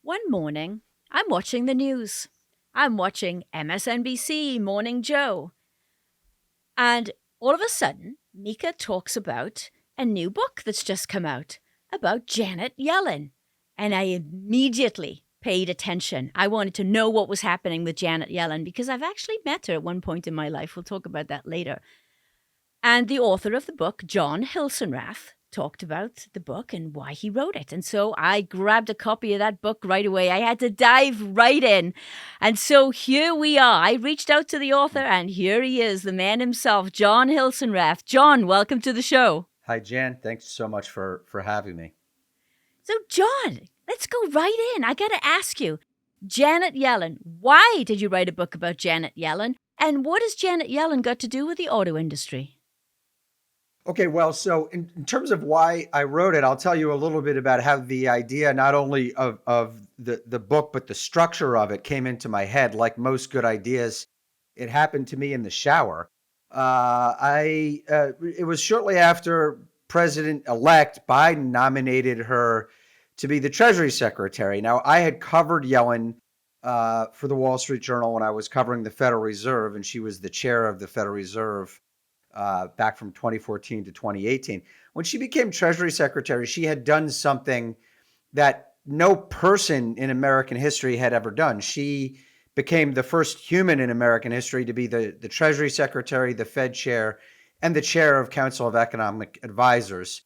One morning, I'm watching the news. I'm watching MSNBC Morning Joe. And all of a sudden, Mika talks about a new book that's just come out about Janet Yellen. And I immediately paid attention. I wanted to know what was happening with Janet Yellen because I've actually met her at one point in my life. We'll talk about that later. And the author of the book, Jon Hilsenrath, talked about the book and why he wrote it. And so I grabbed a copy of that book right away. I had to dive right in. And so here we are. I reached out to the author, and here he is, the man himself, Jon Hilsenrath. Jon, welcome to the show. Hi, Jan. Thanks so much for having me. So, Jon, let's go right in. I got to ask you, Janet Yellen, why did you write a book about Janet Yellen? And what has Janet Yellen got to do with the auto industry? Okay, well, so in terms of why I wrote it, I'll tell you a little bit about how the idea not only of the book, but the structure of it came into my head. Like most good ideas, it happened to me in the shower. It was shortly after President-elect Biden nominated her to be the Treasury Secretary. Now, I had covered Yellen for the Wall Street Journal when I was covering the Federal Reserve, and she was the chair of the Federal Reserve back from 2014 to 2018. When she became Treasury Secretary, she had done something that no person in American history had ever done. She became the first human in American history to be the Treasury Secretary, the Fed chair, and the chair of Council of Economic Advisors.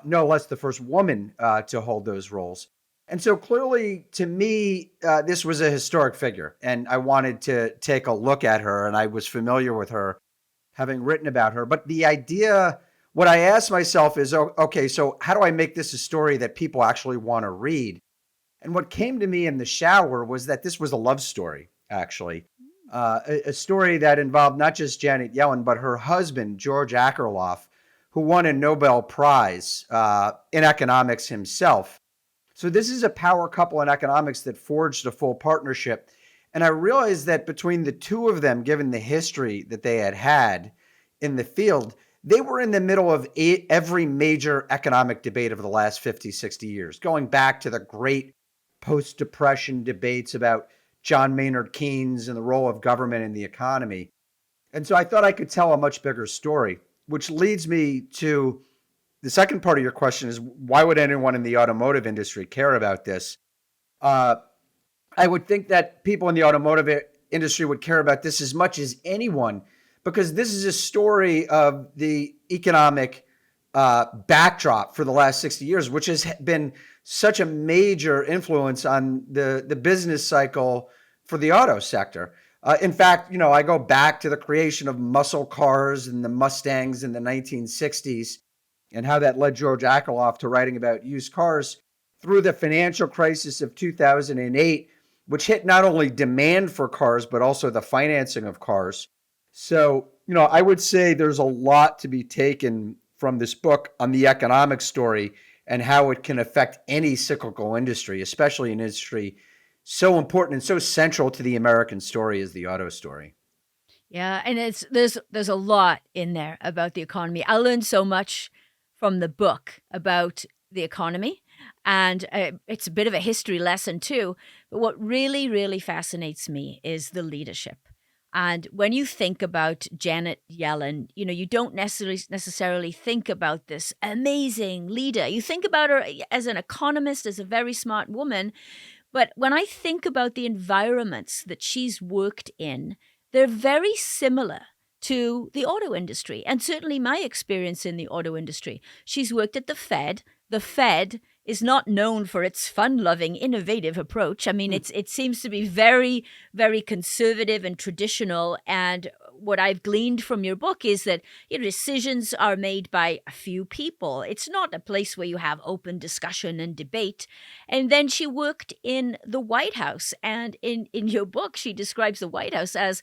No less the first woman to hold those roles. And so clearly, to me, this was a historic figure, and I wanted to take a look at her, and I was familiar with her, having written about her. But the idea, what I asked myself is, okay, so how do I make this a story that people actually want to read? And what came to me in the shower was that this was a love story, actually. A story that involved not just Janet Yellen, but her husband, George Akerlof, who won a Nobel Prize in economics himself. So this is a power couple in economics that forged a full partnership. And I realized that between the two of them, given the history that they had in the field, they were in the middle of every major economic debate of the last 50, 60 years, going back to the great post-Depression debates about John Maynard Keynes and the role of government in the economy. And so I thought I could tell a much bigger story, which leads me to the second part of your question is, why would anyone in the automotive industry care about this? I would think that people in the automotive industry would care about this as much as anyone, because this is a story of the economic backdrop for the last 60 years, which has been such a major influence on the business cycle for the auto sector. In fact, I go back to the creation of muscle cars and the Mustangs in the 1960s and how that led George Akerlof to writing about used cars through the financial crisis of 2008, which hit not only demand for cars, but also the financing of cars. So, I would say there's a lot to be taken from this book on the economic story and how it can affect any cyclical industry, especially an industry so important and so central to the American story as the auto story. Yeah, and there's a lot in there about the economy. I learned so much from the book about the economy, and it's a bit of a history lesson too. But what really, really fascinates me is the leadership. And when you think about Janet Yellen, you don't necessarily think about this amazing leader. You think about her as an economist, as a very smart woman. But when I think about the environments that she's worked in, they're very similar to the auto industry, and certainly my experience in the auto industry. She's worked at the Fed. The Fed is not known for its fun-loving, innovative approach. I mean, it seems to be very, very conservative and traditional. And what I've gleaned from your book is that decisions are made by a few people. It's not a place where you have open discussion and debate. And then she worked in the White House. And in your book, she describes the White House as,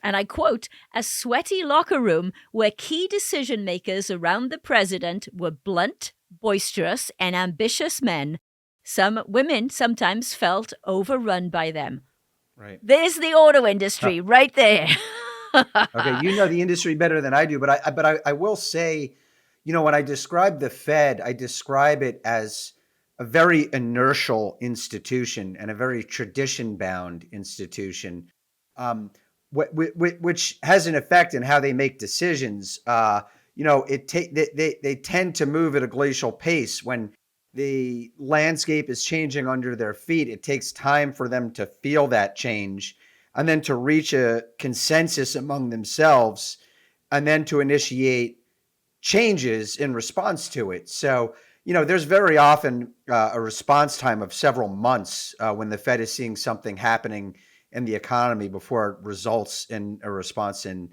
and I quote, a sweaty locker room where key decision makers around the president were blunt, boisterous, and ambitious men. Some women sometimes felt overrun by them. Right. There's the auto industry right there. Okay, you know the industry better than I do, but I will say, when I describe the Fed, I describe it as a very inertial institution and a very tradition-bound institution, um, which has an effect in how they make decisions. They tend to move at a glacial pace when the landscape is changing under their feet. It takes time for them to feel that change and then to reach a consensus among themselves and then to initiate changes in response to it. So, there's very often a response time of several months when the Fed is seeing something happening in the economy before it results in a response in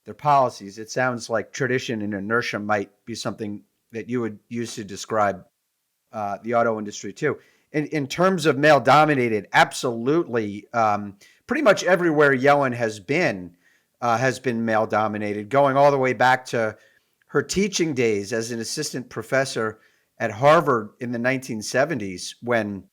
their policies. It sounds like tradition and inertia might be something that you would use to describe the auto industry too. In terms of male dominated, absolutely. Pretty much everywhere Yellen has been male dominated, going all the way back to her teaching days as an assistant professor at Harvard in the 1970s when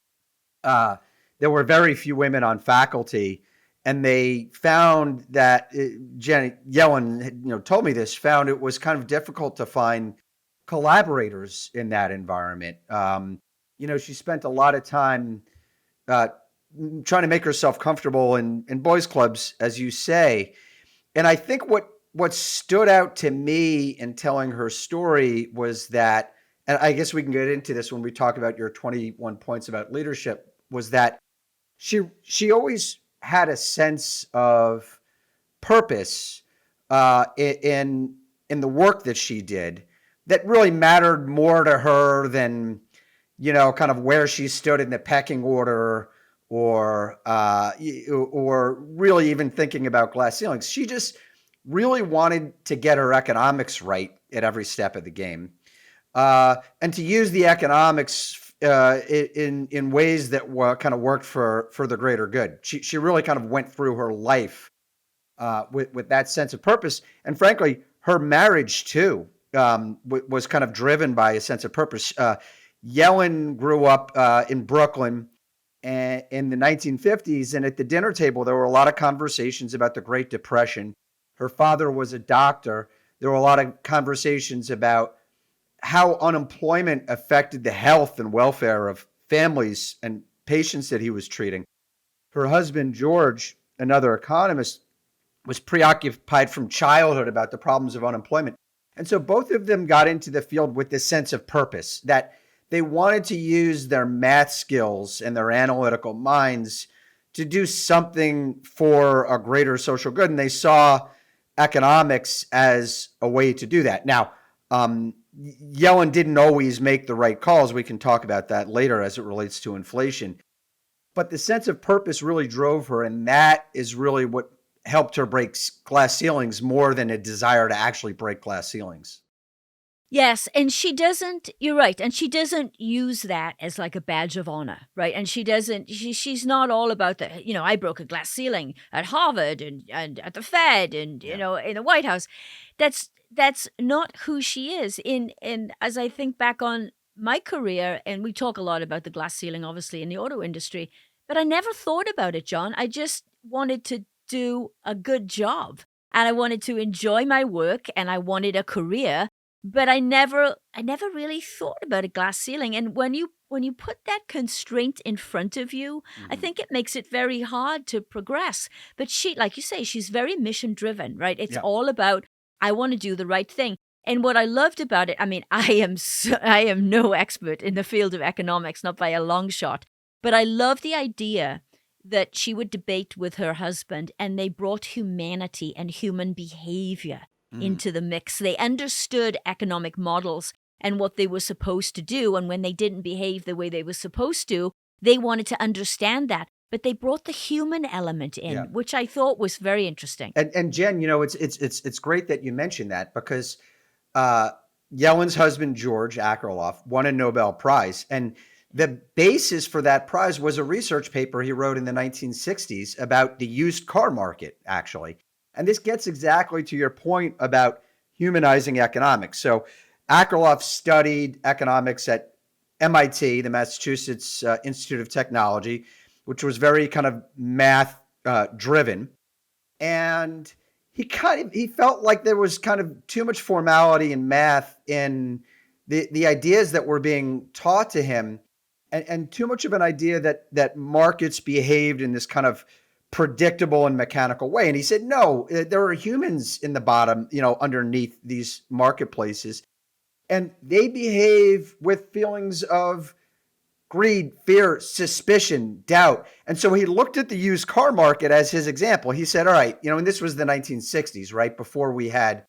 there were very few women on faculty. And they found that Yellen, told me this, found it was kind of difficult to find collaborators in that environment. She spent a lot of time uh, trying to make herself comfortable in boys' clubs, as you say. And I think what stood out to me in telling her story was that, and I guess we can get into this when we talk about your 21 points about leadership, was that she always had a sense of purpose in the work that she did that really mattered more to her than kind of where she stood in the pecking order or really even thinking about glass ceilings. She just really wanted to get her economics right at every step of the game, and to use the economics in ways that kind of worked for the greater good. She really kind of went through her life with that sense of purpose, and frankly, her marriage too was kind of driven by a sense of purpose. Yellen grew up in Brooklyn in the 1950s, and at the dinner table, there were a lot of conversations about the Great Depression. Her father was a doctor. There were a lot of conversations about how unemployment affected the health and welfare of families and patients that he was treating. Her husband, George, another economist, was preoccupied from childhood about the problems of unemployment. And so both of them got into the field with this sense of purpose that they wanted to use their math skills and their analytical minds to do something for a greater social good. And they saw economics as a way to do that. Now, Yellen didn't always make the right calls. We can talk about that later as it relates to inflation. But the sense of purpose really drove her, and that is really what helped her break glass ceilings more than a desire to actually break glass ceilings. Yes, and you're right, and she doesn't use that as like a badge of honor, right? And she's not all about I broke a glass ceiling at Harvard and at the Fed and, in the White House. That's not who she is. In as I think back on my career, and we talk a lot about the glass ceiling, obviously, in the auto industry, but I never thought about it, John. I just wanted to do a good job and I wanted to enjoy my work and I wanted a career. But I never really thought about a glass ceiling, and when you put that constraint in front of you, I Mm-hmm. think it makes it very hard to progress. But she, like you say, she's very mission driven, right? It's Yeah. all about, I want to do the right thing. And what I loved about it, I mean, I am no expert in the field of economics, not by a long shot, but I love the idea that she would debate with her husband and they brought humanity and human behavior Mm. into the mix. They understood economic models and what they were supposed to do. And when they didn't behave the way they were supposed to, they wanted to understand that. But they brought the human element Yeah. in, which I thought was very interesting. And Jen, it's great that you mentioned that because uh, Yellen's husband George Akerlof won a Nobel Prize, and the basis for that prize was a research paper he wrote in the 1960s about the used car market, actually. And this gets exactly to your point about humanizing economics. So Akerlof studied economics at MIT, the Massachusetts Institute of Technology, which was very kind of math driven. And he felt like there was kind of too much formality in math in the ideas that were being taught to him. and too much of an idea that markets behaved in this kind of predictable and mechanical way. And he said, no, there are humans in the bottom, underneath these marketplaces, and they behave with feelings of greed, fear, suspicion, doubt. And so he looked at the used car market as his example. He said, all right, and this was the 1960s, right? Before we had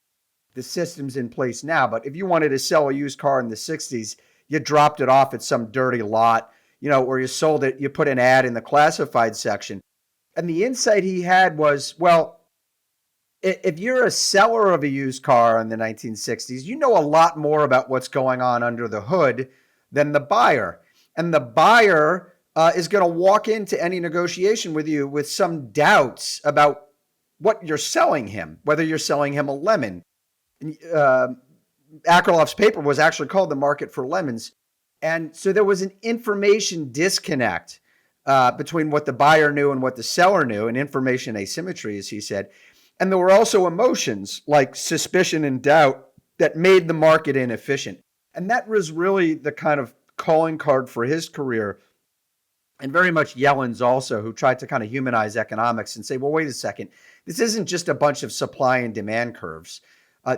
the systems in place now. But if you wanted to sell a used car in the 60s, you dropped it off at some dirty lot, or you sold it, you put an ad in the classified section. And the insight he had was, well, if you're a seller of a used car in the 1960s, you know a lot more about what's going on under the hood than the buyer. And the buyer is going to walk into any negotiation with you with some doubts about what you're selling him, whether you're selling him a lemon. Akerlof's paper was actually called The Market for Lemons. And so there was an information disconnect between what the buyer knew and what the seller knew, and information asymmetry, as he said. And there were also emotions like suspicion and doubt that made the market inefficient. And that was really the kind of calling card for his career. And very much Yellen's also, who tried to kind of humanize economics and say, well, wait a second, this isn't just a bunch of supply and demand curves.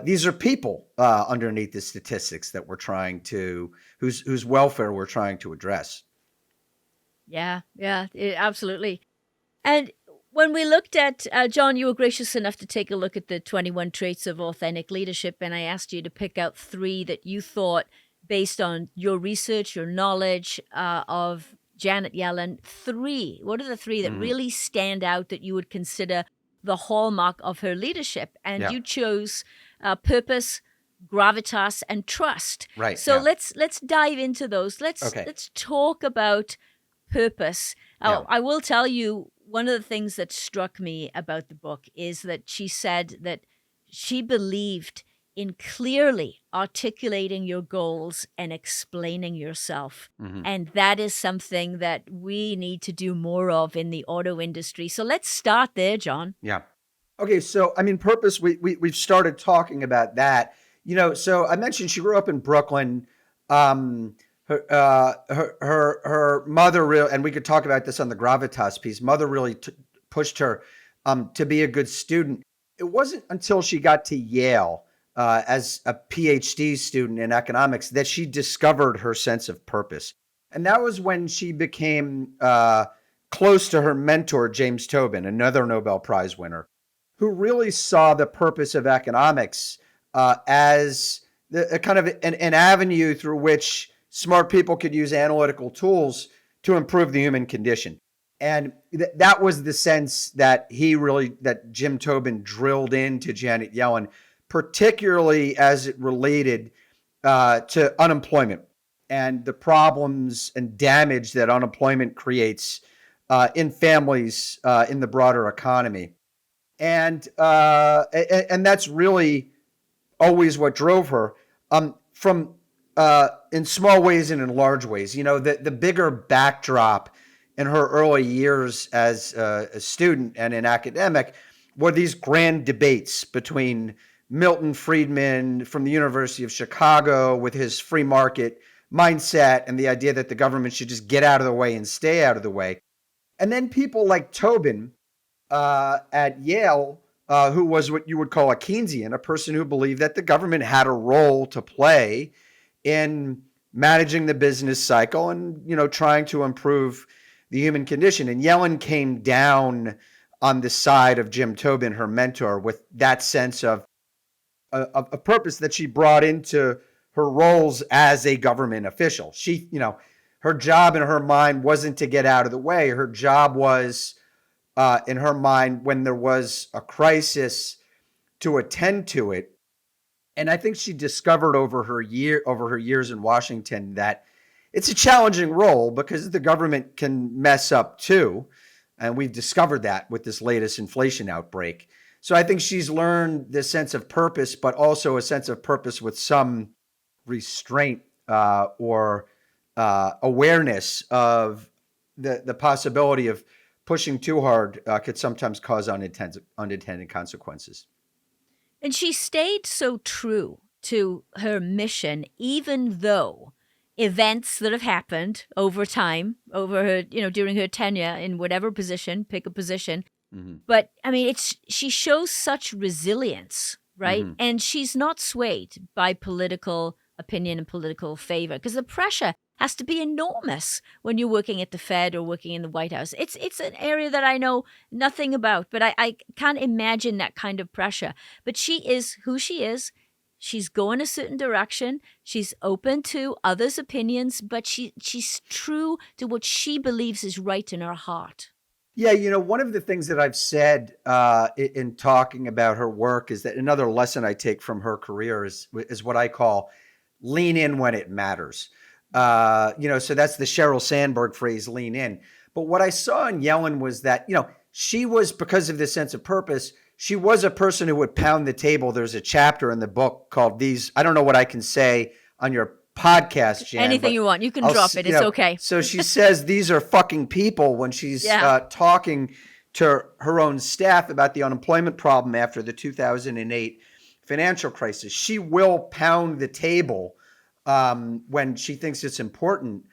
These are people underneath the statistics that we're trying to, whose welfare we're trying to address. Yeah, absolutely. And when we looked at, John, you were gracious enough to take a look at the 21 traits of authentic leadership, and I asked you to pick out 3 that you thought, based on your research, your knowledge of Janet Yellen, 3. What are the 3 that really stand out that you would consider the hallmark of her leadership? And you chose purpose, gravitas, and trust. Right. So let's dive into those. Let's talk about purpose. I will tell you, one of the things that struck me about the book is that she said that she believed in clearly articulating your goals and explaining yourself. And that is something that we need to do more of in the auto industry. So let's start there, John. Yeah. Okay. So, purpose, we've started talking about that. So I mentioned she grew up in Brooklyn. Her mother really, and we could talk about this on the Gravitas piece, mother really pushed her to be a good student. It wasn't until she got to Yale as a PhD student in economics that she discovered her sense of purpose. And that was when she became close to her mentor, James Tobin, another Nobel Prize winner, who really saw the purpose of economics as a kind of an avenue through which smart people could use analytical tools to improve the human condition. And that was the sense that that Jim Tobin drilled into Janet Yellen, particularly as it related to unemployment and the problems and damage that unemployment creates in families, in the broader economy. And that's really always what drove her, from in small ways and in large ways. The bigger backdrop in her early years as a student and an academic were these grand debates between Milton Friedman from the University of Chicago with his free market mindset and the idea that the government should just get out of the way and stay out of the way. And then people like Tobin at Yale, who was what you would call a Keynesian, a person who believed that the government had a role to play in managing the business cycle and, trying to improve the human condition. And Yellen came down on the side of Jim Tobin, her mentor, with that sense of a purpose that she brought into her roles as a government official. She, her job in her mind wasn't to get out of the way. Her job was, in her mind, when there was a crisis, to attend to it. And I think she discovered over her years in Washington that it's a challenging role because the government can mess up too. And we've discovered that with this latest inflation outbreak. So I think she's learned this sense of purpose, but also a sense of purpose with some restraint or awareness of the possibility of pushing too hard could sometimes cause unintended consequences. And she stayed so true to her mission, even though events that have happened over time, over her, during her tenure in whatever position, pick a position. Mm-hmm. But I mean, she shows such resilience, right? Mm-hmm. And she's not swayed by political opinion and political favor, because the pressure has to be enormous when you're working at the Fed or working in the White House. It's an area that I know nothing about, but I can't imagine that kind of pressure. But she is who she is. She's going a certain direction. She's open to others' opinions, but she's true to what she believes is right in her heart. Yeah, one of the things that I've said in talking about her work is that another lesson I take from her career is what I call lean in when it matters. So that's the Sheryl Sandberg phrase, lean in. But what I saw in Yellen was that, she was, because of this sense of purpose, she was a person who would pound the table. There's a chapter in the book called These, I don't know what I can say on your podcast, Jan. Anything you want. You can drop it. It's okay. So she says these are fucking people when she's talking to her own staff about the unemployment problem after the 2008 financial crisis. She will pound the table when she thinks it's important.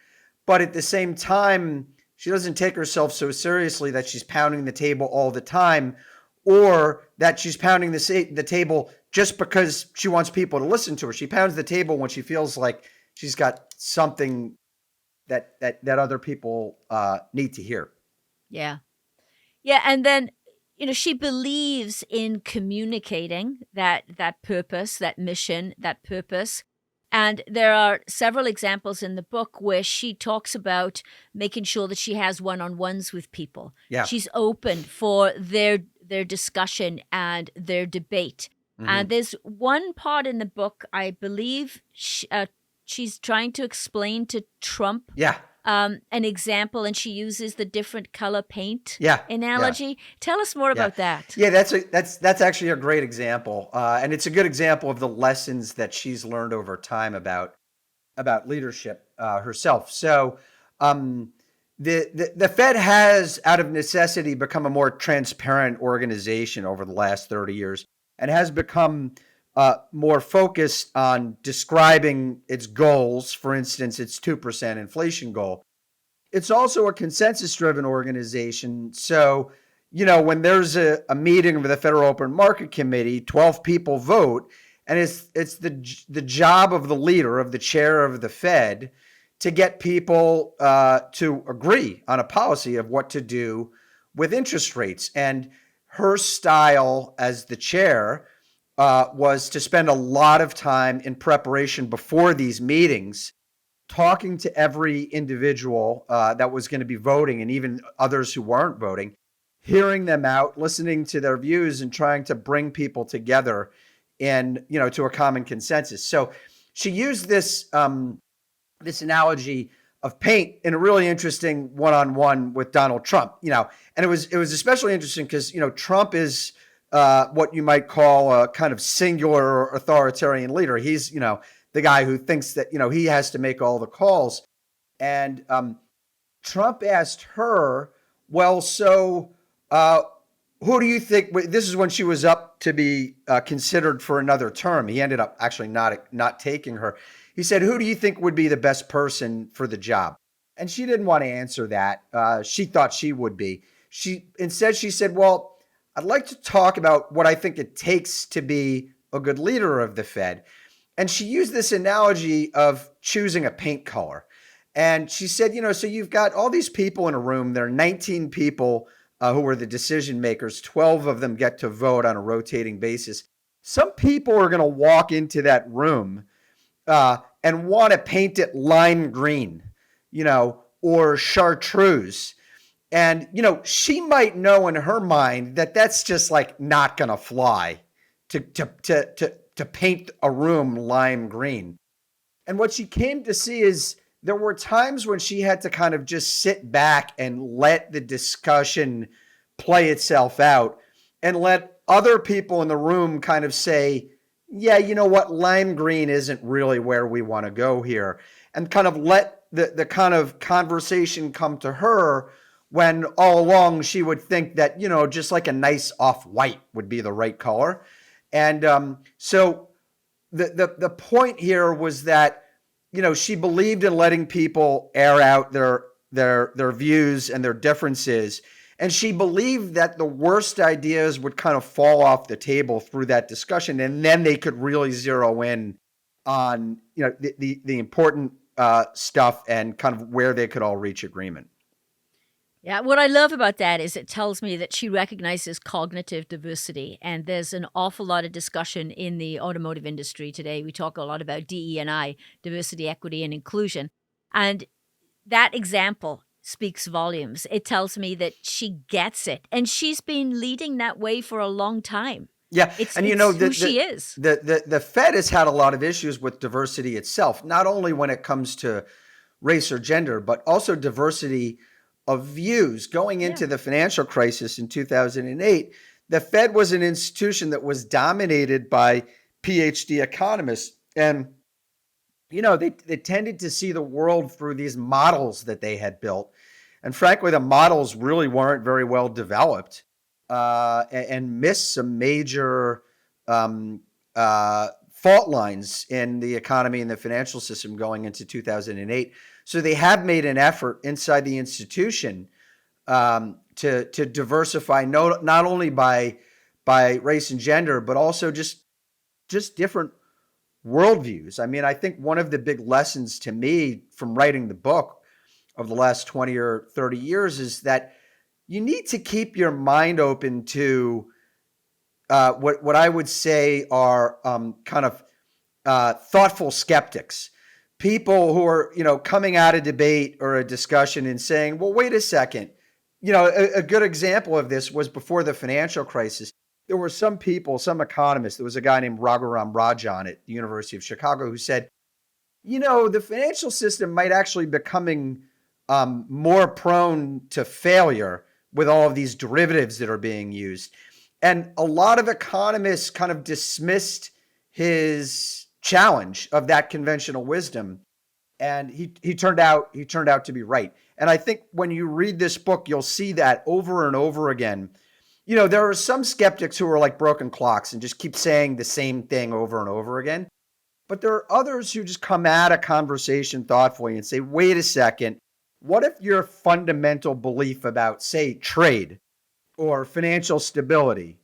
But at the same time, she doesn't take herself so seriously that she's pounding the table all the time, or that she's pounding the table just because she wants people to listen to her. She pounds the table when she feels like she's got something that other people need to hear. Yeah. Yeah, and then, she believes in communicating that purpose, that mission, that purpose. And there are several examples in the book where she talks about making sure that she has one-on-ones with people. Yeah. She's open for their discussion and their debate. Mm-hmm. And there's one part in the book, I believe, she's trying to explain to Trump an example, and she uses the different color paint analogy. Yeah. Tell us more about that. Yeah, that's actually a great example, and it's a good example of the lessons that she's learned over time about leadership herself. So, the Fed has, out of necessity, become a more transparent organization over the last 30 years, and has become more focused on describing its goals, for instance, its 2% inflation goal. It's also a consensus-driven organization. So, when there's a meeting of the Federal Open Market Committee, 12 people vote, and it's the job of the leader, of the chair of the Fed, to get people to agree on a policy of what to do with interest rates. And her style as the chair was to spend a lot of time in preparation before these meetings, talking to every individual that was going to be voting, and even others who weren't voting, hearing them out, listening to their views, and trying to bring people together in, to a common consensus. So she used this analogy of paint in a really interesting one-on-one with Donald Trump, and it was especially interesting because, Trump is what you might call a kind of singular authoritarian leader. He's, the guy who thinks that, he has to make all the calls. And Trump asked her, well, so who do you think, this is when she was up to be considered for another term. He ended up actually not taking her. He said, who do you think would be the best person for the job? And she didn't want to answer that. She thought she would be. Instead, she said, well, I'd like to talk about what I think it takes to be a good leader of the Fed. And she used this analogy of choosing a paint color. And she said, so you've got all these people in a room. There are 19 people who are the decision makers. 12 of them get to vote on a rotating basis. Some people are going to walk into that room and want to paint it lime green, or chartreuse. And, she might know in her mind that that's just like not going to fly to paint a room lime green. And what she came to see is there were times when she had to kind of just sit back and let the discussion play itself out and let other people in the room kind of say, yeah, you know what, lime green isn't really where we want to go here. And kind of let the kind of conversation come to her, when all along she would think that, just like a nice off-white would be the right color. And so the point here was that she believed in letting people air out their views and their differences. And she believed that the worst ideas would kind of fall off the table through that discussion, and then they could really zero in on the important stuff and kind of where they could all reach agreement. Yeah, what I love about that is it tells me that she recognizes cognitive diversity, and there's an awful lot of discussion in the automotive industry today. We talk a lot about DE&I, diversity, equity, and inclusion, and that example speaks volumes. It tells me that she gets it, and she's been leading that way for a long time. Yeah, It's and who she is. the Fed has had a lot of issues with diversity itself, not only when it comes to race or gender, but also diversity of views. Going Yeah. into the financial crisis in 2008, the Fed was an institution that was dominated by PhD economists, and they tended to see the world through these models that they had built, and frankly, the models really weren't very well developed, and missed some major fault lines in the economy and the financial system going into 2008. So they have made an effort inside the institution to diversify, not only by race and gender, but also just different worldviews. I mean, I think one of the big lessons to me from writing the book of the last 20 or 30 years is that you need to keep your mind open to what I would say are kind of thoughtful skeptics, people who are coming out of debate or a discussion and saying, well, wait a second. A good example of this was before the financial crisis. There were some people, some economists. There was a guy named Raghuram Rajan at the University of Chicago who said, the financial system might actually be becoming more prone to failure with all of these derivatives that are being used. And a lot of economists kind of dismissed his challenge of that conventional wisdom. And he turned out to be right. And I think when you read this book, you'll see that over and over again. There are some skeptics who are like broken clocks and just keep saying the same thing over and over again. But there are others who just come at a conversation thoughtfully and say, wait a second, what if your fundamental belief about, say, trade or financial stability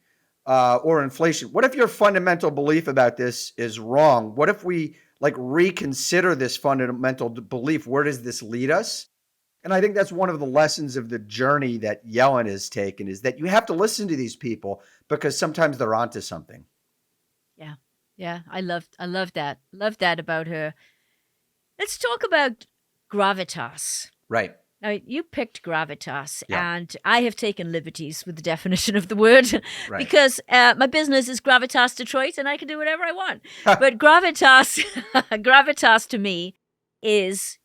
or inflation, what if your fundamental belief about this is wrong? What if we reconsider this fundamental belief? Where does this lead us? And I think that's one of the lessons of the journey that Yellen has taken, is that you have to listen to these people because sometimes they're onto something. Yeah. Yeah. I love that. Love that about her. Let's talk about Gravitas. Right. Now, you picked Gravitas, Yeah. and I have taken liberties with the definition of the word Right. because my business is Gravitas Detroit, and I can do whatever I want. But Gravitas, Gravitas to me is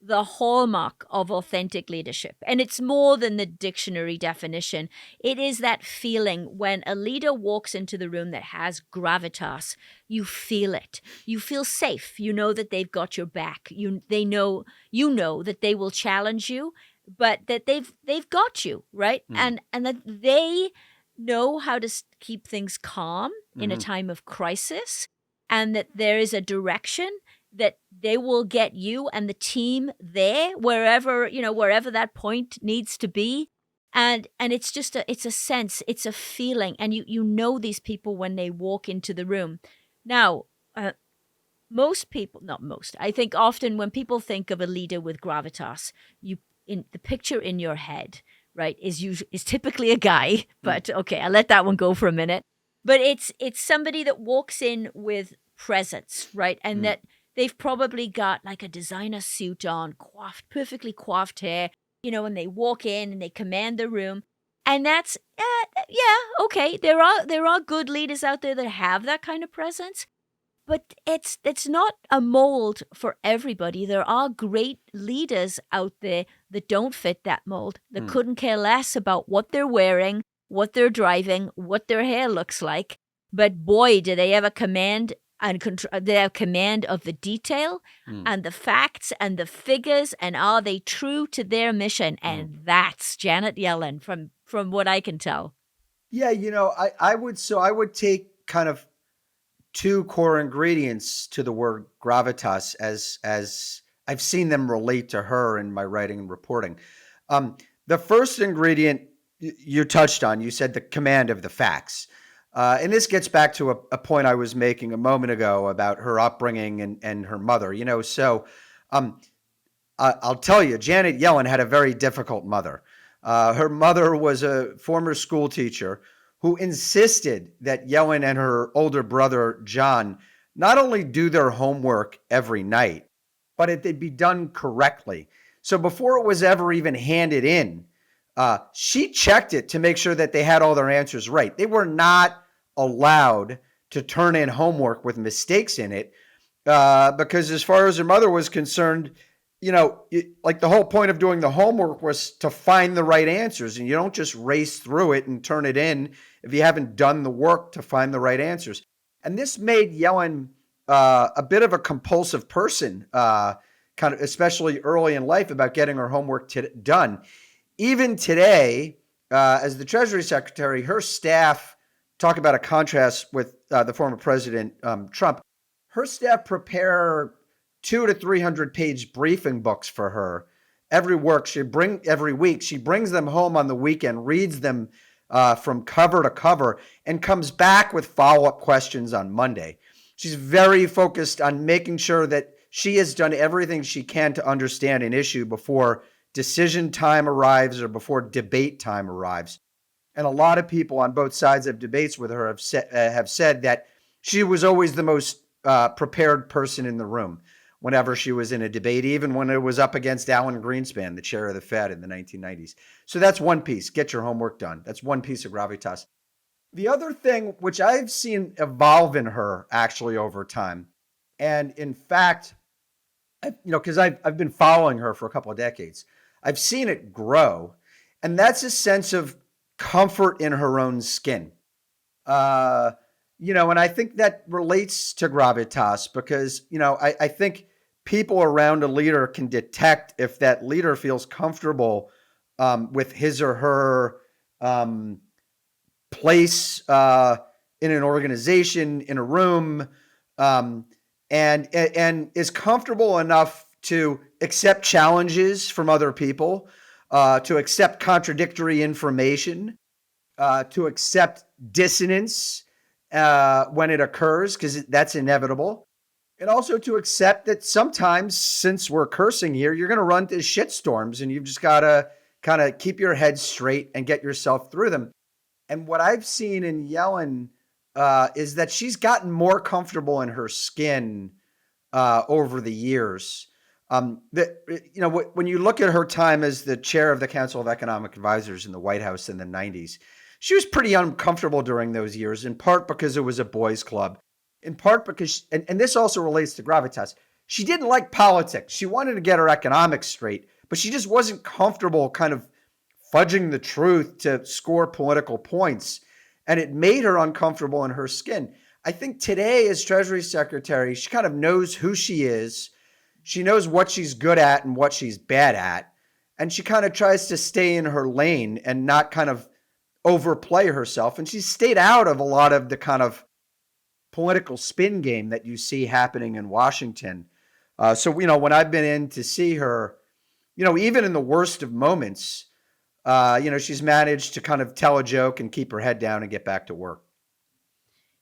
the hallmark of authentic leadership. And it's more than the dictionary definition. It is that feeling when a leader walks into the room that has gravitas, you feel it. You feel safe. You know that they've got your back. You know that they will challenge you, but that they've got you, right? And that they know how to keep things calm in a time of crisis, and that there is a direction that they will get you and the team there wherever that point needs to be. And it's just it's a sense, it's a feeling. And you know these people when they walk into the room. Now, most people, not most, I think often when people think of a leader with gravitas, in the picture in your head, right, is typically a guy, but okay, I'll let that one go for a minute. But it's somebody that walks in with presence, right? And that they've probably got like a designer suit on, perfectly coiffed hair, and they walk in and they command the room. And that's, okay. There are good leaders out there that have that kind of presence, but it's not a mold for everybody. There are great leaders out there that don't fit that mold, that couldn't care less about what they're wearing, what they're driving, what their hair looks like. But boy, do they ever command and they have command of the detail and the facts and the figures, and are they true to their mission? And that's Janet Yellen from what I can tell. Yeah, I would take kind of two core ingredients to the word gravitas as I've seen them relate to her in my writing and reporting. The first ingredient you touched on, you said the command of the facts. And this gets back to a point I was making a moment ago about her upbringing and her mother. Um, I'll tell you, Janet Yellen had a very difficult mother. Her mother was a former school teacher who insisted that Yellen and her older brother, Jon, not only do their homework every night, but it they be done correctly. So before it was ever even handed in, she checked it to make sure that they had all their answers right. They were not allowed to turn in homework with mistakes in it because as far as her mother was concerned, like the whole point of doing the homework was to find the right answers, and you don't just race through it and turn it in if you haven't done the work to find the right answers. And this made Yellen a bit of a compulsive person, kind of especially early in life about getting her homework done. Even today, as the Treasury Secretary, her staff, talk about a contrast with the former President Trump, her staff prepare 200 to 300 page briefing books for her every week. She brings them home on the weekend, reads them from cover to cover, and comes back with follow-up questions on Monday. She's very focused on making sure that she has done everything she can to understand an issue before decision time arrives or before debate time arrives. And a lot of people on both sides of debates with her have said that she was always the most prepared person in the room whenever she was in a debate, even when it was up against Alan Greenspan, the chair of the Fed in the 1990s. So that's one piece. Get your homework done. That's one piece of gravitas. The other thing, which I've seen evolve in her actually over time, and in fact, because I've been following her for a couple of decades, I've seen it grow, and that's a sense of comfort in her own skin. And I think that relates to gravitas because, I think people around a leader can detect if that leader feels comfortable with his or her place in an organization, in a room, and is comfortable enough to accept challenges from other people, to accept contradictory information, to accept dissonance when it occurs, because that's inevitable. And also to accept that sometimes, since we're cursing here, you're going to run into shitstorms and you've just got to kind of keep your head straight and get yourself through them. And what I've seen in Yellen is that she's gotten more comfortable in her skin over the years. When you look at her time as the chair of the Council of Economic Advisors in the White House in the 90s, she was pretty uncomfortable during those years, in part because it was a boys' club, in part because, and this also relates to gravitas, she didn't like politics. She wanted to get her economics straight, but she just wasn't comfortable kind of fudging the truth to score political points. And it made her uncomfortable in her skin. I think today, as Treasury Secretary, she kind of knows who she is. She knows what she's good at and what she's bad at. And she kind of tries to stay in her lane and not kind of overplay herself. And she's stayed out of a lot of the kind of political spin game that you see happening in Washington. So when I've been in to see her, even in the worst of moments, she's managed to kind of tell a joke and keep her head down and get back to work.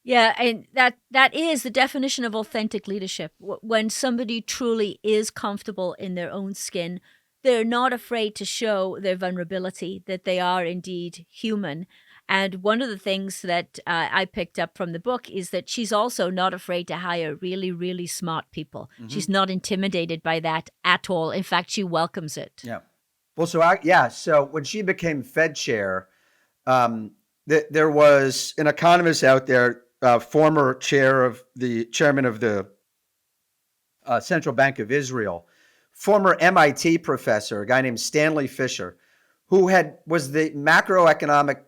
Yeah, and that is the definition of authentic leadership. When somebody truly is comfortable in their own skin, they're not afraid to show their vulnerability, that they are indeed human. And one of the things that I picked up from the book is that she's also not afraid to hire really, really smart people. Mm-hmm. She's not intimidated by that at all. In fact, she welcomes it. Yeah. Well, so when she became Fed chair, there was an economist out there, former chairman of the Central Bank of Israel, former MIT professor, a guy named Stanley Fischer, who was the macroeconomic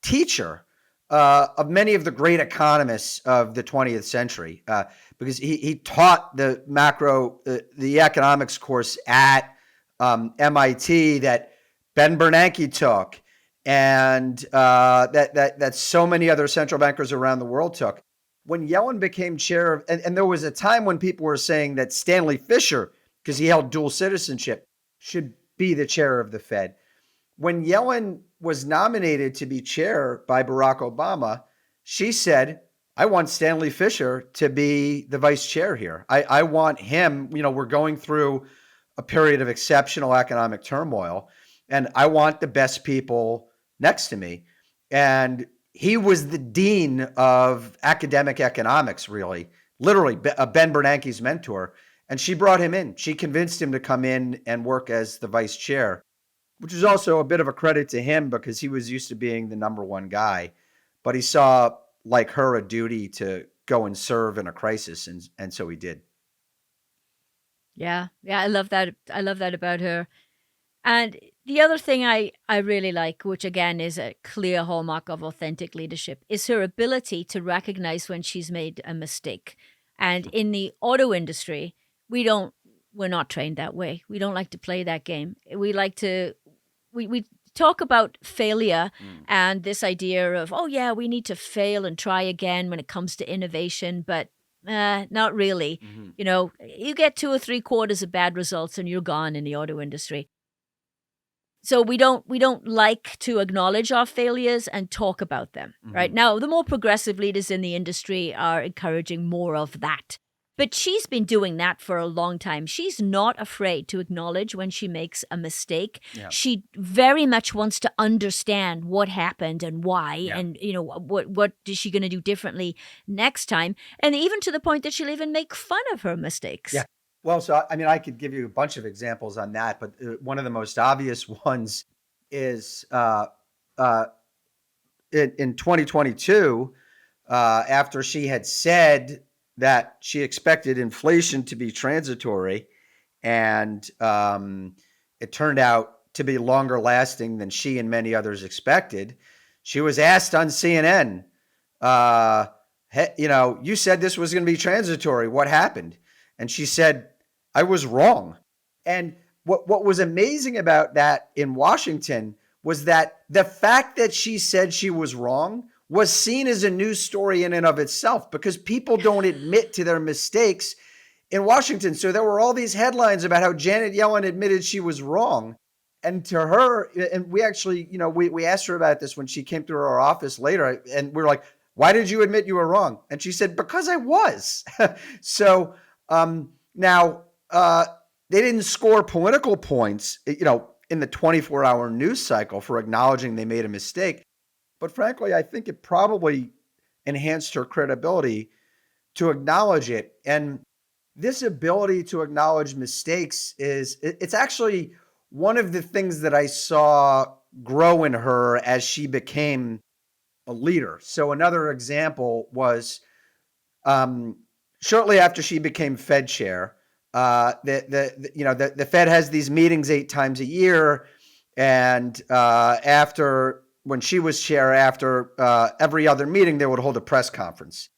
teacher of many of the great economists of the 20th century, because he taught the economics course at MIT that Ben Bernanke took, and that so many other central bankers around the world took. when Yellen became chair of, and there was a time when people were saying that Stanley Fischer, because he held dual citizenship, should be the chair of the Fed. When Yellen was nominated to be chair by Barack Obama, she said, I want Stanley Fischer to be the vice chair here. I want him, we're going through a period of exceptional economic turmoil, and I want the best people next to me. And he was the dean of academic economics, really, literally Ben Bernanke's mentor. And she brought him in. She convinced him to come in and work as the vice chair, which is also a bit of a credit to him because he was used to being the number one guy. But he saw, like her, a duty to go and serve in a crisis. And so he did. Yeah. Yeah. I love that. I love that about her. And the other thing I really like, which again is a clear hallmark of authentic leadership, is her ability to recognize when she's made a mistake. And in the auto industry, we're not trained that way. We don't like to play that game. We like to, we talk about failure and this idea of, oh yeah, we need to fail and try again when it comes to innovation, but not really. You get 2 or 3 quarters of bad results and you're gone in the auto industry. So we don't like to acknowledge our failures and talk about them, right? Now, the more progressive leaders in the industry are encouraging more of that. But she's been doing that for a long time. She's not afraid to acknowledge when she makes a mistake. Yeah. She very much wants to understand what happened and why, and what is she going to do differently next time, and even to the point that she'll even make fun of her mistakes. Yeah. Well, so, I could give you a bunch of examples on that, but one of the most obvious ones is in 2022, after she had said that she expected inflation to be transitory, and it turned out to be longer lasting than she and many others expected. She was asked on CNN, you said this was going to be transitory. What happened? And she said, I was wrong. And what was amazing about that in Washington was that the fact that she said she was wrong was seen as a news story in and of itself, because people don't admit to their mistakes in Washington. So there were all these headlines about how Janet Yellen admitted she was wrong. And to her, and we actually, we asked her about this when she came through our office later, and we were like, why did you admit you were wrong? And she said, because I was. So now they didn't score political points, in the 24-hour news cycle for acknowledging they made a mistake. But frankly, I think it probably enhanced her credibility to acknowledge it. And this ability to acknowledge mistakes it's actually one of the things that I saw grow in her as she became a leader. So another example was shortly after she became Fed chair, the Fed has these meetings 8 times a year. And when she was chair, after every other meeting, they would hold a press conference.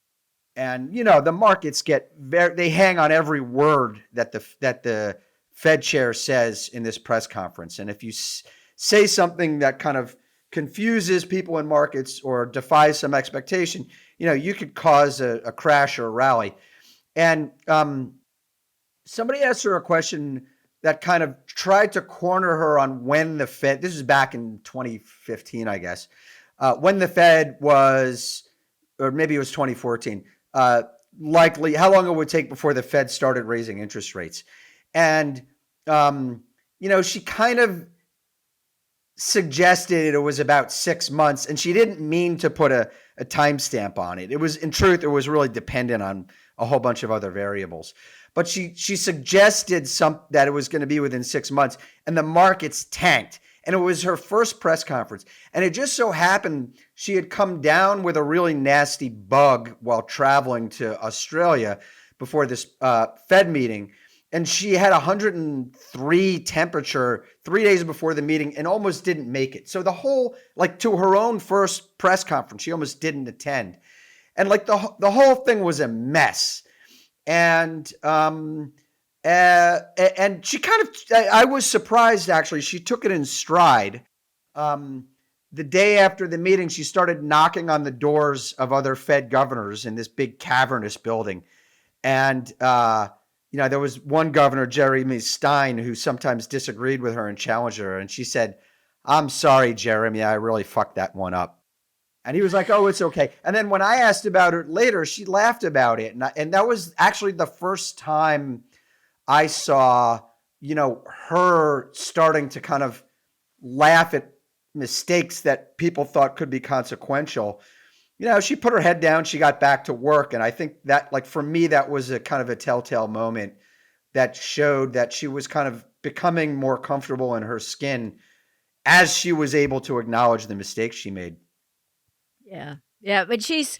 And, the markets they hang on every word that the Fed chair says in this press conference. And if you say something that kind of confuses people in markets or defies some expectation, you could cause a crash or a rally. And somebody asked her a question that kind of tried to corner her on when the Fed, this is back in 2015, I guess, when the Fed was, or maybe it was 2014, likely how long it would take before the Fed started raising interest rates. And, she kind of suggested it was about 6 months, and she didn't mean to put a timestamp on it. It was, in truth, it was really dependent on a whole bunch of other variables. But she suggested that it was going to be within 6 months, and the markets tanked. And it was her first press conference. And it just so happened she had come down with a really nasty bug while traveling to Australia before this Fed meeting. And she had 103 temperature 3 days before the meeting and almost didn't make it. So the whole, to her own first press conference, she almost didn't attend. And the whole thing was a mess. And she kind of, I was surprised, actually. She took it in stride. the day after the meeting, she started knocking on the doors of other Fed governors in this big cavernous building. And, there was one governor, Jeremy Stein, who sometimes disagreed with her and challenged her. And she said, "I'm sorry, Jeremy, I really fucked that one up." And he was like, "Oh, it's okay." And then when I asked about it later, she laughed about it. And that was actually the first time I saw, her starting to kind of laugh at mistakes that people thought could be consequential. She put her head down, she got back to work. And I think that, like, for me, that was a kind of a telltale moment that showed that she was kind of becoming more comfortable in her skin as she was able to acknowledge the mistakes she made. Yeah. Yeah, but she's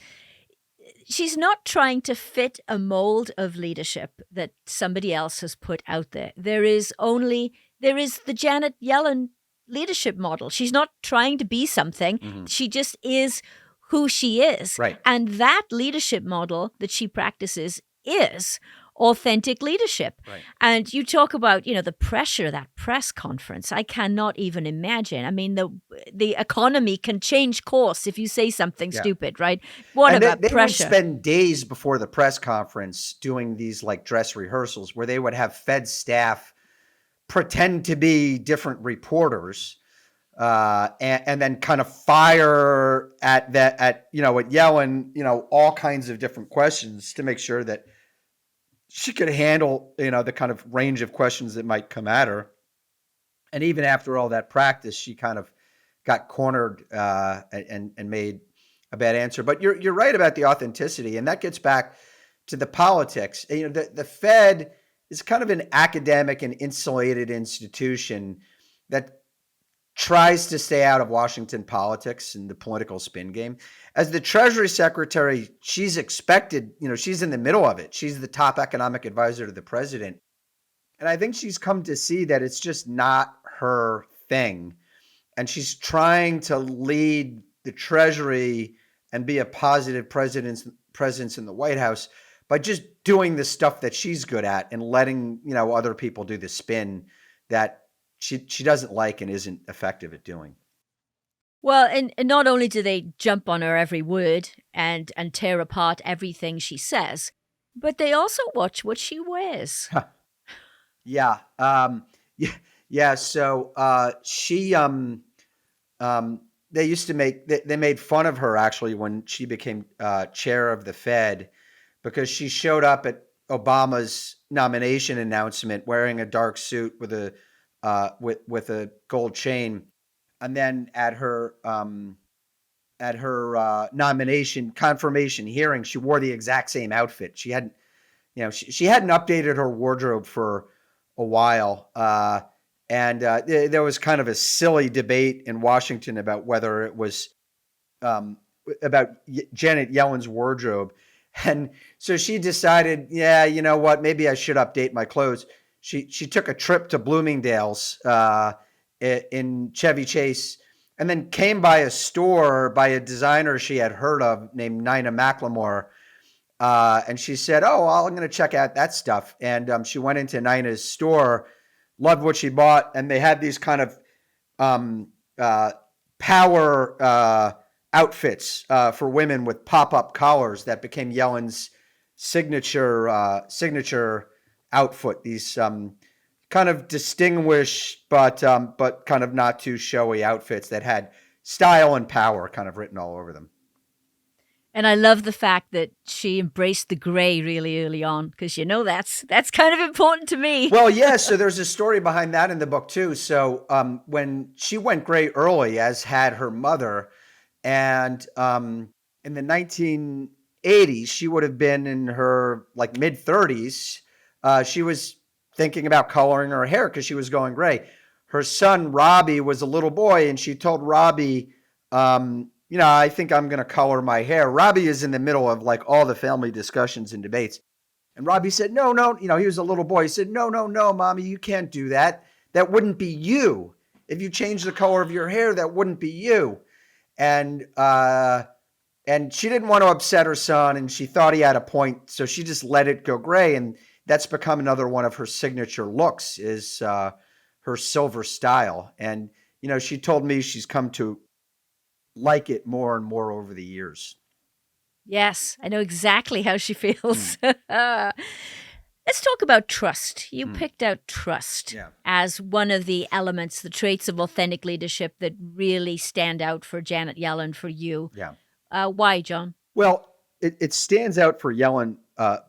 not trying to fit a mold of leadership that somebody else has put out there. There is the Janet Yellen leadership model. She's not trying to be something. Mhm. She just is who she is. Right. And that leadership model that she practices is authentic leadership. Right. And you talk about, the pressure, that press conference. I cannot even imagine. I mean, the economy can change course if you say something stupid, right? What And about they pressure? would spend days before the press conference doing these like dress rehearsals where they would have Fed staff pretend to be different reporters, and then kind of fire at Yellen, all kinds of different questions to make sure that she could handle, the kind of range of questions that might come at her. And even after all that practice, she kind of got cornered, and made a bad answer. But you're right about the authenticity, and that gets back to the politics. The Fed is kind of an academic and insulated institution that tries to stay out of Washington politics and the political spin game. As the Treasury Secretary, she's expected, she's in the middle of it. She's the top economic advisor to the president. And I think she's come to see that it's just not her thing. And she's trying to lead the Treasury and be a positive presence in the White House by just doing the stuff that she's good at and letting, other people do the spin that she doesn't like and isn't effective at doing. Well, and not only do they jump on her every word and tear apart everything she says, but they also watch what she wears. Yeah. Yeah. So she they used to they made fun of her actually when she became chair of the Fed, because she showed up at Obama's nomination announcement wearing a dark suit with a gold chain, and then at her nomination confirmation hearing, she wore the exact same outfit. She hadn't updated her wardrobe for a while, and there was kind of a silly debate in Washington about whether it was about Janet Yellen's wardrobe. And so she decided, yeah, you know what, maybe I should update my clothes. She took a trip to Bloomingdale's in Chevy Chase, and then came by a store by a designer she had heard of named Nina McLemore. And she said, "Oh, well, I'm going to check out that stuff." And she went into Nina's store, loved what she bought, and they had these kind of power outfits for women with pop-up collars that became Yellen's signature outfit. These kind of distinguished but kind of not too showy outfits that had style and power kind of written all over them. And I love the fact that she embraced the gray really early on, because that's kind of important to me. Well, yeah. So there's a story behind that in the book too. So when she went gray early, as had her mother, and in the 1980s, she would have been in her like mid 30s. She was thinking about coloring her hair because she was going gray. Her son Robbie was a little boy, and she told Robbie, I think I'm going to color my hair. Robbie is in the middle of like all the family discussions and debates. And Robbie said, no, he was a little boy. He said, no, Mommy, you can't do that. That wouldn't be you. If you change the color of your hair, that wouldn't be you. And she didn't want to upset her son, and she thought he had a point. So she just let it go gray. And that's become another one of her signature looks, is her silver style. And, she told me she's come to like it more and more over the years. Yes, I know exactly how she Mm, feels. Let's talk about trust. You mm, picked out trust yeah, as one of the elements, the traits of authentic leadership that really stand out for Janet Yellen, for you. yeah. Why, John? Well, it stands out for Yellen,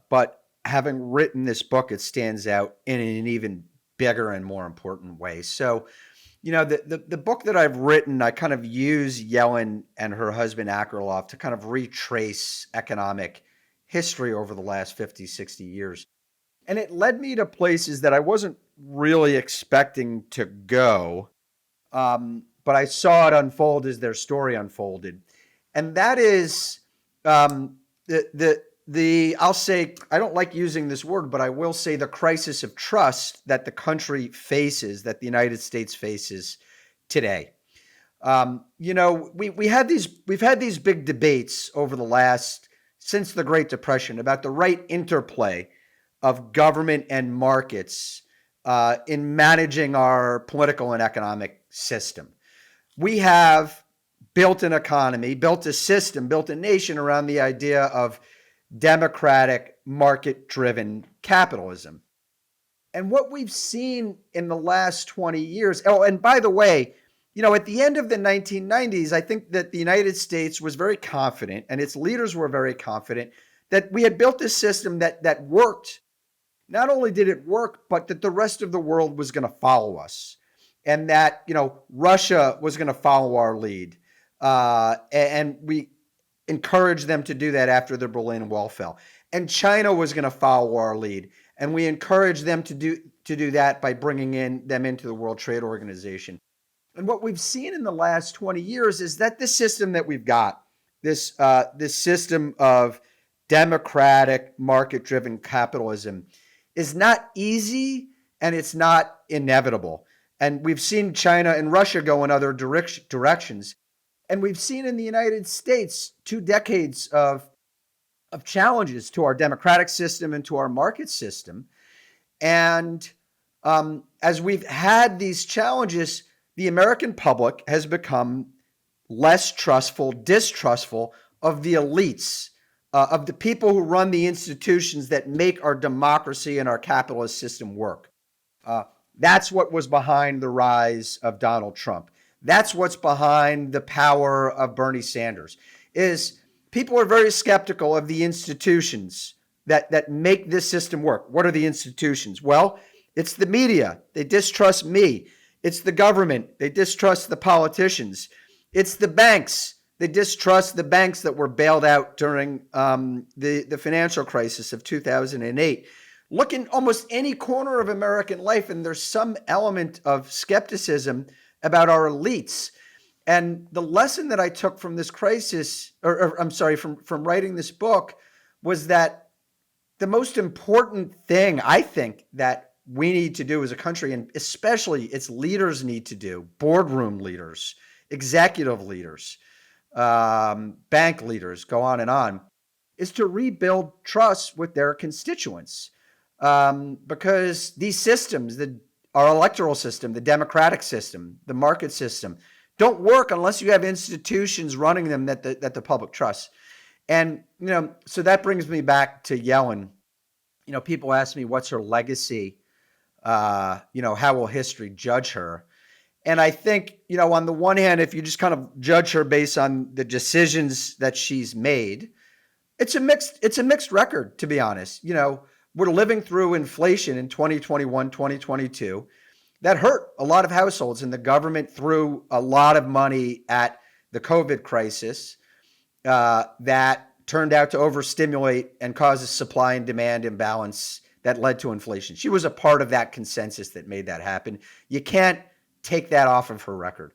but having written this book, it stands out in an even bigger and more important way. So, the book that I've written, I kind of use Yellen and her husband Akerlof to kind of retrace economic history over the last 50, 60 years. And it led me to places that I wasn't really expecting to go. But I saw it unfold as their story unfolded, and that is the I'll say, I don't like using this word, but I will say, the crisis of trust that the country faces, that the United States faces today. We've had these big debates over the last, since the Great Depression, about the right interplay of government and markets in managing our political and economic system. We have built an economy, built a system, built a nation around the idea of democratic, market driven capitalism. And what we've seen in the last 20 years, oh, and by the way, at the end of the 1990s, I think that the United States was very confident, and its leaders were very confident, that we had built a system that worked. Not only did it work, but that the rest of the world was going to follow us, and that Russia was going to follow our lead, and we encouraged them to do that after the Berlin Wall fell, and China was going to follow our lead, and we encouraged them to do that by bringing them into the World Trade Organization. And what we've seen in the last 20 years is that this system that we've got, this system of democratic, market-driven capitalism, is not easy, and it's not inevitable. And we've seen China and Russia go in other directions. And we've seen in the United States 2 decades of challenges to our democratic system and to our market system. And as we've had these challenges, the American public has become less trustful, distrustful of the elites, of the people who run the institutions that make our democracy and our capitalist system work. Uh, that's what was behind the rise of Donald Trump. That's what's behind the power of Bernie Sanders. Is people are very skeptical of the institutions that make this system work. What are the institutions? Well, it's the media. They distrust me. It's the government. They distrust the politicians. It's the banks. They distrust the banks that were bailed out during the financial crisis of 2008. Look in almost any corner of American life, and there's some element of skepticism about our elites. And the lesson that I took from this crisis, or I'm sorry, from writing this book, was that the most important thing I think that we need to do as a country, and especially its leaders need to do, boardroom leaders, executive leaders, bank leaders, go on, is to rebuild trust with their constituents. Because these systems, our electoral system, the democratic system, the market system, don't work unless you have institutions running them that the public trusts. And so that brings me back to Yellen. People ask me, what's her legacy? How will history judge her? And I think, on the one hand, if you just kind of judge her based on the decisions that she's made, it's a mixed record, to be honest. We're living through inflation in 2021, 2022. That hurt a lot of households, and the government threw a lot of money at the COVID crisis that turned out to overstimulate and cause a supply and demand imbalance that led to inflation. She was a part of that consensus that made that happen. You can't take that off of her record.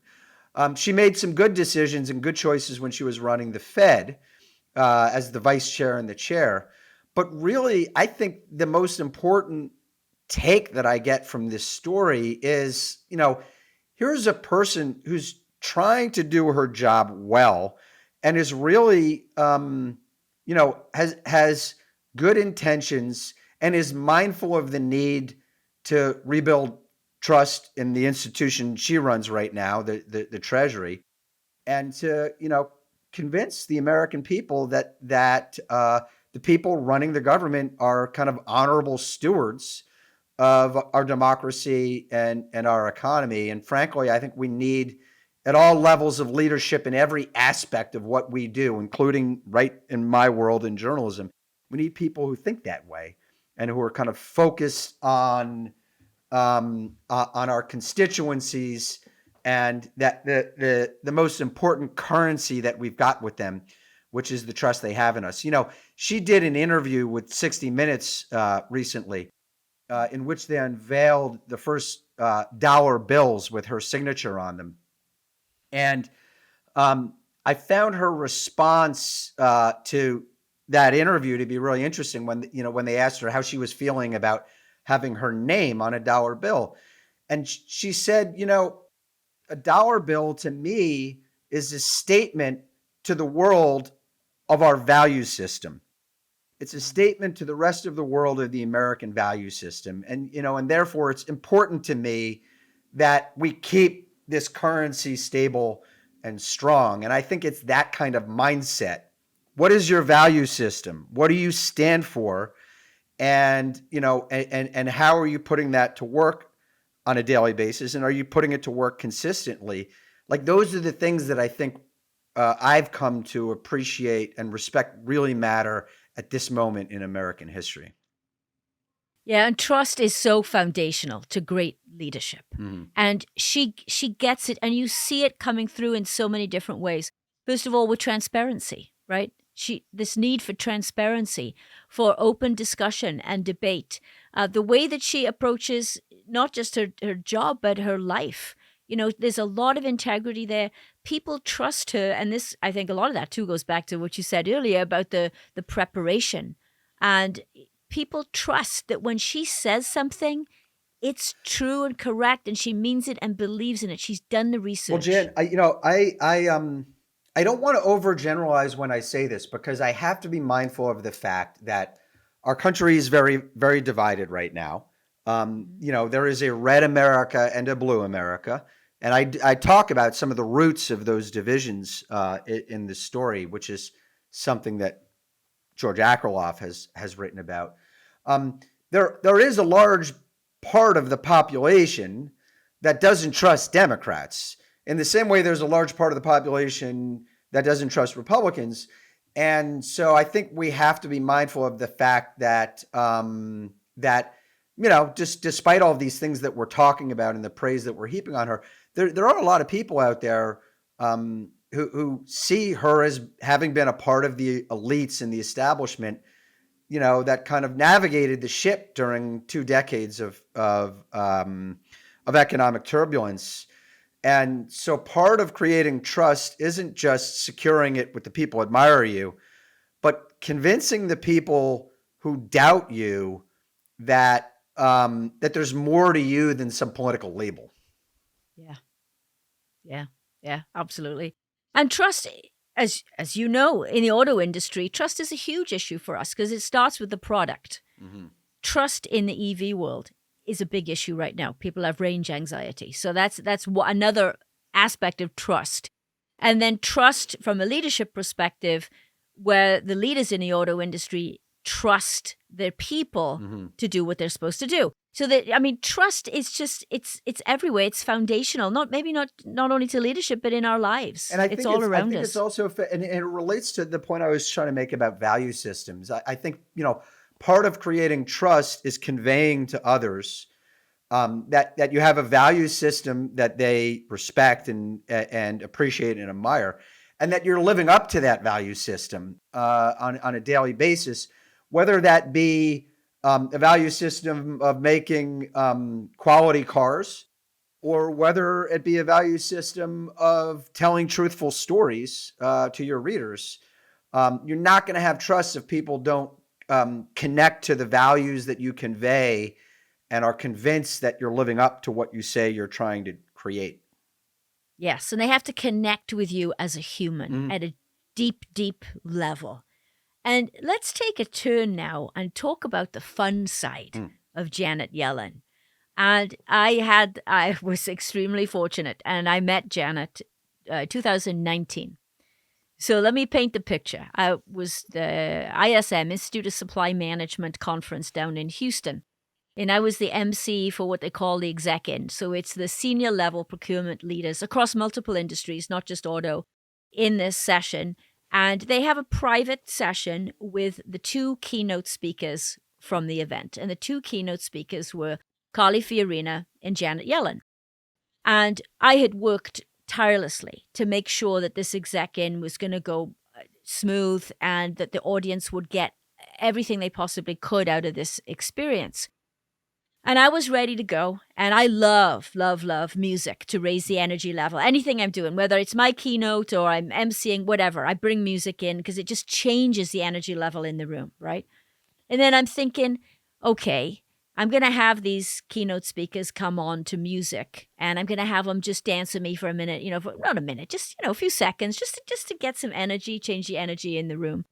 She made some good decisions and good choices when she was running the Fed as the vice chair and the chair. But really, I think the most important take that I get from this story is, here's a person who's trying to do her job well and is really, has good intentions and is mindful of the need to rebuild trust in the institution she runs right now, the Treasury. and to, convince the American people that the people running the government are kind of honorable stewards of our democracy and our economy. And frankly, I think we need at all levels of leadership in every aspect of what we do, including right in my world in journalism. We need people who think that way and who are kind of focused on our constituencies, and that the most important currency that we've got with them, which is the trust they have in us. She did an interview with 60 Minutes recently, in which they unveiled the first dollar bills with her signature on them. And I found her response to that interview to be really interesting when they asked her how she was feeling about having her name on a dollar bill. And she said, a dollar bill to me is a statement to the world of our value system. It's a statement to the rest of the world of the American value system. And therefore it's important to me that we keep this currency stable and strong. And I think it's that kind of mindset. What is your value system? What do you stand for? And and how are you putting that to work on a daily basis, and are you putting it to work consistently? Like, those are the things that I think I've come to appreciate and respect really matter at this moment in American history. Yeah, and trust is so foundational to great leadership. Mm-hmm. And she gets it, and you see it coming through in so many different ways. First of all, with transparency, right? This need for transparency, for open discussion and debate. The way that she approaches not just her job, but her life. There's a lot of integrity there. People trust her, and this, I think, a lot of that too goes back to what you said earlier about the preparation. And people trust that when she says something, it's true and correct, and she means it and believes in it. She's done the research. Well, Jan, I don't want to overgeneralize when I say this, because I have to be mindful of the fact that our country is very, very divided right now. There is a red America and a blue America. And I talk about some of the roots of those divisions in this story, which is something that George Akerlof has written about. There is a large part of the population that doesn't trust Democrats. In the same way, there's a large part of the population that doesn't trust Republicans. And so I think we have to be mindful of the fact that just despite all of these things that we're talking about and the praise that we're heaping on her, there are a lot of people out there who see her as having been a part of the elites and the establishment, that kind of navigated the ship during 2 decades of economic turbulence. And so part of creating trust isn't just securing it with the people who admire you, but convincing the people who doubt you that there's more to you than some political label. Yeah, absolutely. And trust, as you know, in the auto industry, trust is a huge issue for us because it starts with the product. Mm-hmm. Trust in the EV world is a big issue right now. People have range anxiety. So that's another aspect of trust. And then trust from a leadership perspective, where the leaders in the auto industry trust their people Mm-hmm. to do what they're supposed to do. So trust is just, it's everywhere. It's foundational, not only to leadership, but in our lives. And It's all around us. It's also, and it relates to the point I was trying to make about value systems. I think, part of creating trust is conveying to others that you have a value system that they respect and appreciate and admire, and that you're living up to that value system on a daily basis, whether that be a value system of making quality cars, or whether it be a value system of telling truthful stories to your readers. You're not going to have trust if people don't connect to the values that you convey and are convinced that you're living up to what you say you're trying to create. Yes, and they have to connect with you as a human at a deep, deep level. And let's take a turn now and talk about the fun side of Janet Yellen. And I was extremely fortunate, and I met Janet 2019. So let me paint the picture. I was the ISM, Institute of Supply Management conference down in Houston. And I was the MC for what they call the exec-in. So it's the senior level procurement leaders across multiple industries, not just auto, in this session. And they have a private session with the two keynote speakers from the event. And the two keynote speakers were Carly Fiorina and Janet Yellen. And I had worked tirelessly to make sure that this exec-in was going to go smooth and that the audience would get everything they possibly could out of this experience. And I was ready to go. And I love music to raise the energy level. Anything I'm doing, whether it's my keynote or I'm emceeing, whatever, I bring music in because it just changes the energy level in the room, right? And then I'm thinking, okay, I'm going to have these keynote speakers come on to music and I'm going to have them just dance with me for a minute, not a minute, just, a few seconds, just to get some energy, change the energy in the room.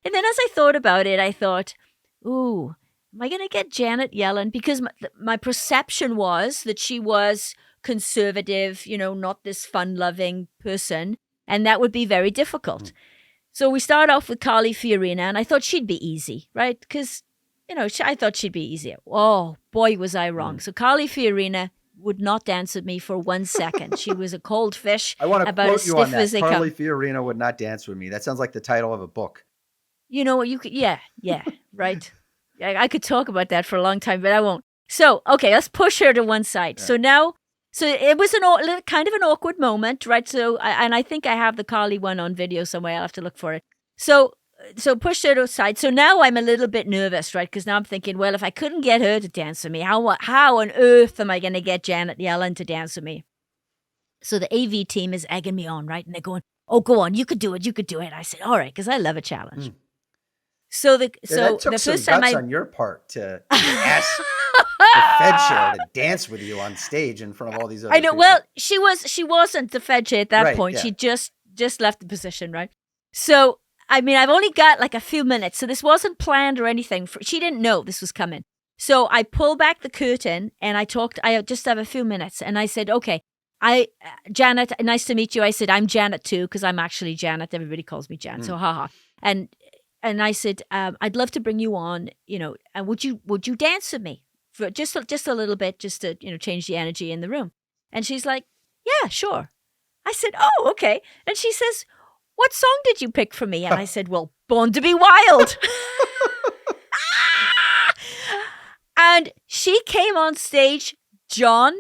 And then as I thought about it, I thought, ooh, am I going to get Janet Yellen? Because my perception was that she was conservative, not this fun-loving person, and that would be very difficult. So we start off with Carly Fiorina, and I thought she'd be easy, right? Because, I thought she'd be easier. Oh, boy, was I wrong. So Carly Fiorina would not dance with me for 1 second. She was a cold fish. I want to about quote as you stiff on that. as they Carly come. Fiorina would not dance with me. That sounds like the title of a book. You know what? You could, yeah, right. I could talk about that for a long time, but I won't. So, okay, let's push her to one side. Yeah. So it was kind of an awkward moment, right? So, and I think I have the Carly one on video somewhere. I'll have to look for it. So push her to the side. So now I'm a little bit nervous, right? Because now I'm thinking, well, if I couldn't get her to dance with me, how on earth am I going to get Janet Yellen to dance with me? So the AV team is egging me on, right? And they're going, oh, go on, you could do it. I said, all right, because I love a challenge. So that took the some first time guts on your part to ask the Fed chair to dance with you on stage in front of all these other people. Well, she wasn't the Fed chair at that point. Yeah. She just left the position, right? So, I've only got like a few minutes. So this wasn't planned or anything. She didn't know this was coming. So I pulled back the curtain and I just have a few minutes. And I said, okay, Janet, nice to meet you. I said, I'm Janet too, because I'm actually Janet. Everybody calls me Jan. So haha. And I said, I'd love to bring you on, and would you dance with me for just a little bit, just to, change the energy in the room? And she's like, yeah, sure. I said, oh, okay. And she says, what song did you pick for me? And I said, well, Born to Be Wild. And she came on stage, John.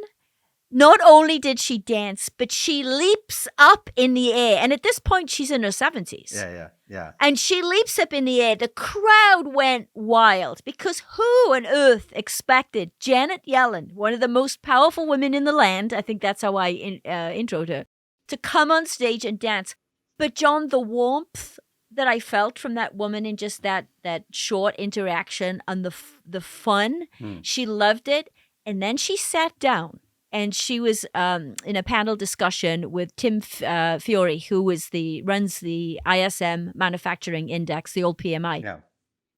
Not only did she dance, but she leaps up in the air. And at this point, she's in her 70s. Yeah. And she leaps up in the air. The crowd went wild because who on earth expected Janet Yellen, one of the most powerful women in the land, I think that's how I introed her, to come on stage and dance. But John, the warmth that I felt from that woman in just that short interaction and the fun, she loved it. And then she sat down. And she was in a panel discussion with Tim Fiore, who runs the ISM Manufacturing Index, the old PMI. Yeah.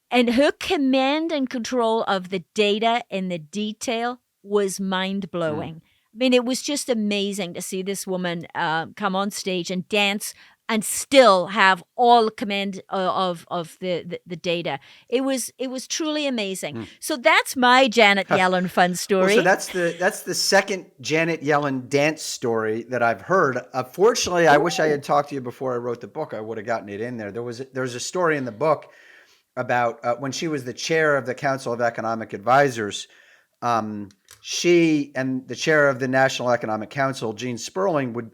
And her command and control of the data and the detail was mind-blowing. It was just amazing to see this woman come on stage and dance and still have all command of the data. It was truly amazing. So that's my Janet Yellen fun story. Well, so that's the second Janet Yellen dance story that I've heard. Fortunately, I wish I had talked to you before I wrote the book. I would have gotten it in there. There's a story in the book about when she was the chair of the Council of Economic Advisors. She and the chair of the National Economic Council, Gene Sperling, would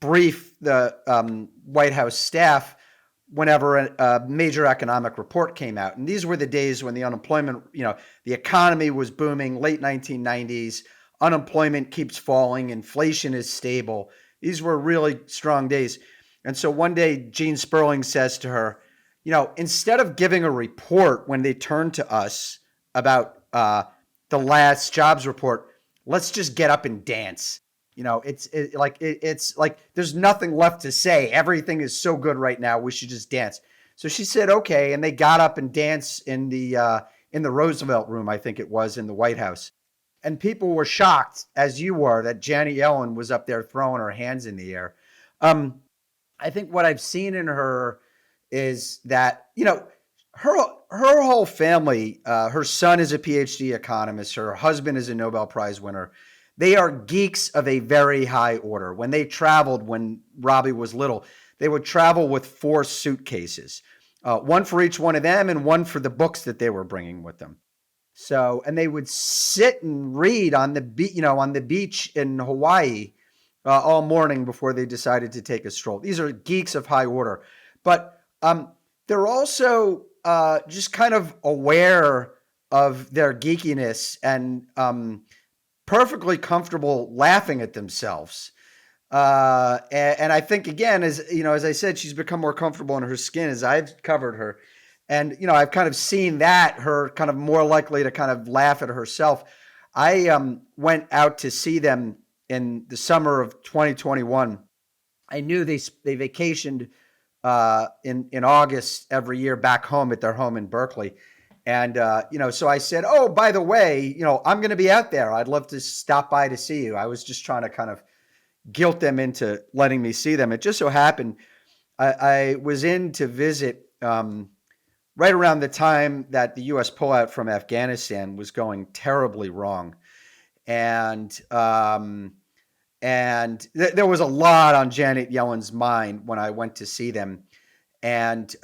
brief the White House staff whenever a major economic report came out. And these were the days when the unemployment, the economy was booming, late 1990s, unemployment keeps falling, inflation is stable. These were really strong days. And so one day, Gene Sperling says to her, instead of giving a report when they turn to us about the last jobs report, let's just get up and dance. It's like there's nothing left to say. Everything is so good right now. We should just dance. So she said, okay. And they got up and danced in the Roosevelt room, I think it was, in the White House. And people were shocked, as you were, that Janet Yellen was up there throwing her hands in the air. Um, I think what I've seen in her is that, her her whole family, her son is a PhD economist, her husband is a Nobel Prize winner. They are geeks of a very high order. When they traveled, when Robbie was little, they would travel with 4 suitcases, one for each one of them and one for the books that they were bringing with them. So, and they would sit and read on the on the beach in Hawaii all morning before they decided to take a stroll. These are geeks of high order, but they're also just kind of aware of their geekiness and perfectly comfortable laughing at themselves. And I think again, as I said, she's become more comfortable in her skin as I've covered her. And, I've kind of seen that her kind of more likely to kind of laugh at herself. I went out to see them in the summer of 2021. I knew they vacationed in August every year back home at their home in Berkeley. And, so I said, oh, by the way, I'm going to be out there. I'd love to stop by to see you. I was just trying to kind of guilt them into letting me see them. It just so happened I was in to visit right around the time that the U.S. pullout from Afghanistan was going terribly wrong. And there was a lot on Janet Yellen's mind when I went to see them. And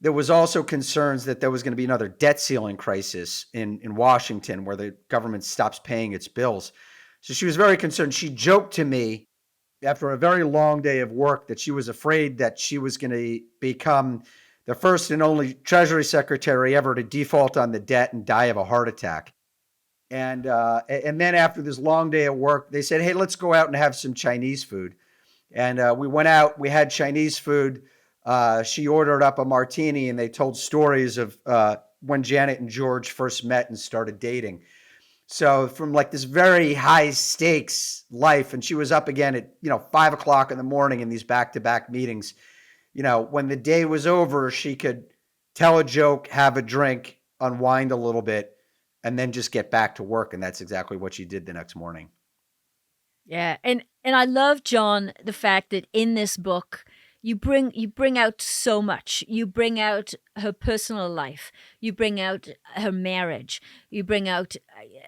there was also concerns that there was going to be another debt ceiling crisis in Washington where the government stops paying its bills. So she was very concerned. She joked to me after a very long day of work that she was afraid that she was going to become the first and only Treasury Secretary ever to default on the debt and die of a heart attack. And then after this long day of work, they said, "Hey, let's go out and have some Chinese food." And we went out. We had Chinese food. She ordered up a martini, and they told stories of when Janet and George first met and started dating. So from like this very high stakes life, and she was up again at 5 o'clock in the morning in these back to back meetings. When the day was over, she could tell a joke, have a drink, unwind a little bit, and then just get back to work. And that's exactly what she did the next morning. Yeah, and I love, John, the fact that in this book you bring out so much. You bring out her personal life. You bring out her marriage. You bring out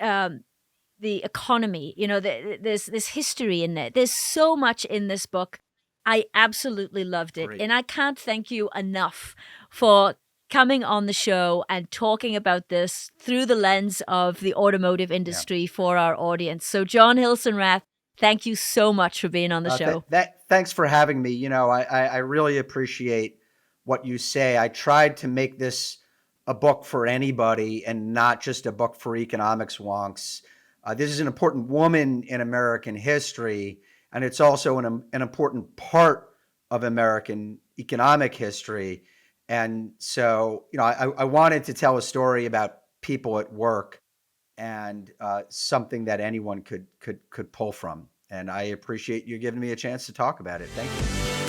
the economy. There's this history in there. There's so much in this book. I absolutely loved it, Great. and I can't thank you enough for coming on the show and talking about this through the lens of the automotive Yeah. industry for our audience. So, Jon Hilsenrath, thank you so much for being on the show. Thanks for having me. I really appreciate what you say. I tried to make this a book for anybody and not just a book for economics wonks. This is an important woman in American history, and it's also an important part of American economic history. And so, I wanted to tell a story about people at work and something that anyone could pull from. And I appreciate you giving me a chance to talk about it. Thank you.